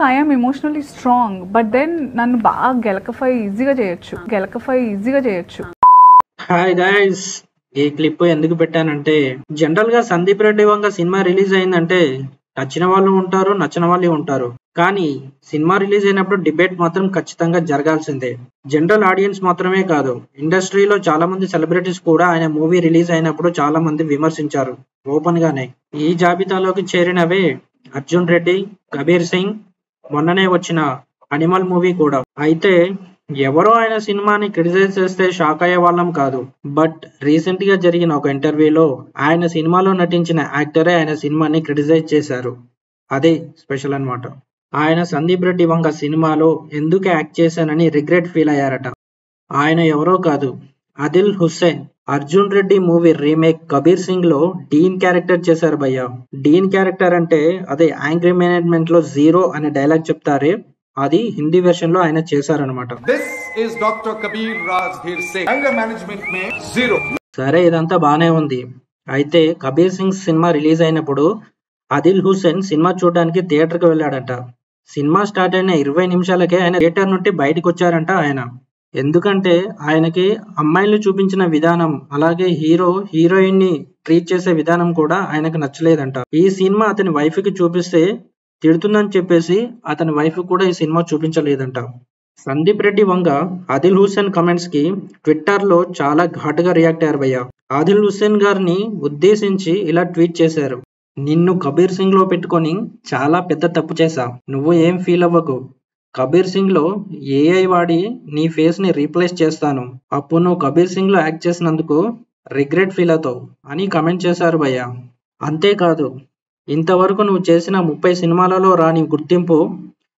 I am emotionally strong, but then నన్ను బాగా గెలకఫై ఈజీగా చేయొచ్చు. హాయ్ గైస్, ఈ క్లిప్ ఎందుకు పెట్టానంటే జనరల్ గా సందీప్ రెడ్డి వంగ సినిమా రిలీజ్ అయిందంటే నచ్చిన వాళ్ళు ఉంటారు, నచ్చిన వాళ్ళు ఉంటారు. కానీ సినిమా రిలీజ్ అయినప్పుడు డిబేట్ మాత్రం ఖచ్చితంగా జరగాల్సిందే. జనరల్ ఆడియన్స్ మాత్రమే కాదు, ఇండస్ట్రీలో చాలా మంది సెలబ్రిటీస్ కూడా ఆయన మూవీ రిలీజ్ అయినప్పుడు చాలా మంది విమర్శించారు ఓపెన్ గానే. ఈ జాబితాలోకి చేరినవే అర్జున్ రెడ్డి, కబీర్ సింగ్, మొన్ననే వచ్చిన అనిమల్ మూవీ కూడా. అయితే ఎవరో ఆయన సినిమాని క్రిటిసైజ్ చేస్తే షాక్ అయ్యే వాళ్ళం కాదు. బట్ రీసెంట్ గా జరిగిన ఒక ఇంటర్వ్యూలో ఆయన సినిమాలో నటించిన యాక్టరే ఆయన సినిమాని క్రిటిసైజ్ చేశారు. అదే స్పెషల్ అన్నమాట. ఆయన సందీప్ రెడ్డి వంగ సినిమాలో ఎందుకు యాక్ట్ చేశానని రిగ్రెట్ ఫీల్ అయ్యారట. ఆయన ఎవరో కాదు, ఆదిల్ హుస్సేన్. అర్జున్ రెడ్డి మూవీ రీమేక్ కబీర్ సింగ్ లో డీన్ క్యారెక్టర్ చేశారు భయ్య. డీన్ క్యారెక్టర్ అంటే అదే యాంగ్రీ మేనేజ్మెంట్ లో జీరో అనే డైలాగ్ చెప్తారే, అది హిందీ వెర్షన్ లో ఆయన చేశారనమాట. సరే, ఇదంతా బానే ఉంది. అయితే కబీర్ సింగ్ సినిమా రిలీజ్ అయినప్పుడు ఆదిల్ హుస్సేన్ సినిమా చూడడానికి థియేటర్ కి వెళ్ళాడంట. సినిమా స్టార్ట్ అయిన 20 నిమిషాలకే ఆయన థియేటర్ నుండి బయటకు వచ్చారంట ఆయన. ఎందుకంటే ఆయనకి అమ్మాయిలు చూపించిన విధానం, అలాగే హీరోయిన్ ని ట్రీట్ చేసే విధానం కూడా ఆయనకు నచ్చలేదంట. ఈ సినిమా అతని వైఫ్ కి చూపిస్తే తిడుతుందని చెప్పేసి అతని వైఫ్ కూడా ఈ సినిమా చూపించలేదంట. సందీప్ రెడ్డి వంగ ఆదిల్ హుస్సేన్ కమెంట్స్ కి ట్విట్టర్ లో చాలా ఘాటుగా రియాక్ట్ అయ్యారు భయ్య. ఆదిల్ హుస్సేన్ గారిని ఉద్దేశించి ఇలా ట్వీట్ చేశారు: నిన్ను కబీర్ సింగ్ లో పెట్టుకొని చాలా పెద్ద తప్పు చేశా, నువ్వు ఏం ఫీల్ అవ్వకు. కబీర్ సింగ్ లో ఏఐ వాడి నీ ఫేస్ ని రీప్లేస్ చేస్తాను, అప్పుడు నువ్వు కబీర్ సింగ్ లో యాక్ట్ చేసినందుకు రిగ్రెట్ ఫీల్ అవుతావు అని కమెంట్ చేశారు భయ్య. అంతేకాదు, ఇంతవరకు నువ్వు చేసిన 30 సినిమాలలో రాని గుర్తింపు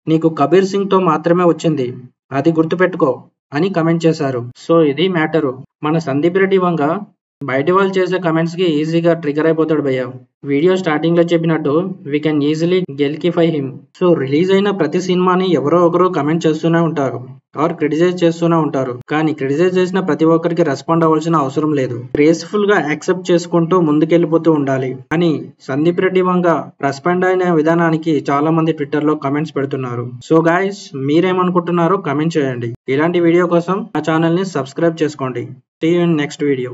నీకు కబీర్ సింగ్ తో మాత్రమే వచ్చింది, అది గుర్తుపెట్టుకో అని కమెంట్ చేశారు. సో ఇది మ్యాటరు. మన సందీప్ రెడ్డి వంగ బయట వాళ్ళు చేసే కమెంట్స్ కి ఈజీగా ట్రిగర్ అయిపోతాడు భయ్య. వీడియో స్టార్టింగ్ లో చెప్పినట్టు వీ కెన్ ఈజీలీ గెలికిఫై హిమ్. సో రిలీజ్ అయిన ప్రతి సినిమాని ఎవరో ఒకరు కమెంట్ చేస్తూనే ఉంటారు ఆర్ క్రిటిసైజ్ చేస్తూనే ఉంటారు. కానీ క్రిటిసైజ్ చేసిన ప్రతి ఒక్కరికి రెస్పాండ్ అవ్వాల్సిన అవసరం లేదు. గ్రేస్ఫుల్ గా యాక్సెప్ట్ చేసుకుంటూ ముందుకెళ్ళిపోతూ ఉండాలి. కానీ సందీప్ రెడ్డి వంగ రెస్పాండ్ అయిన విధానానికి చాలా మంది ట్విట్టర్ లో కమెంట్స్ పెడుతున్నారు. సో గైస్, మీరేమనుకుంటున్నారో కమెంట్ చేయండి. ఇలాంటి వీడియో కోసం నా ఛానల్ ని సబ్స్క్రైబ్ చేసుకోండి. See you in next video.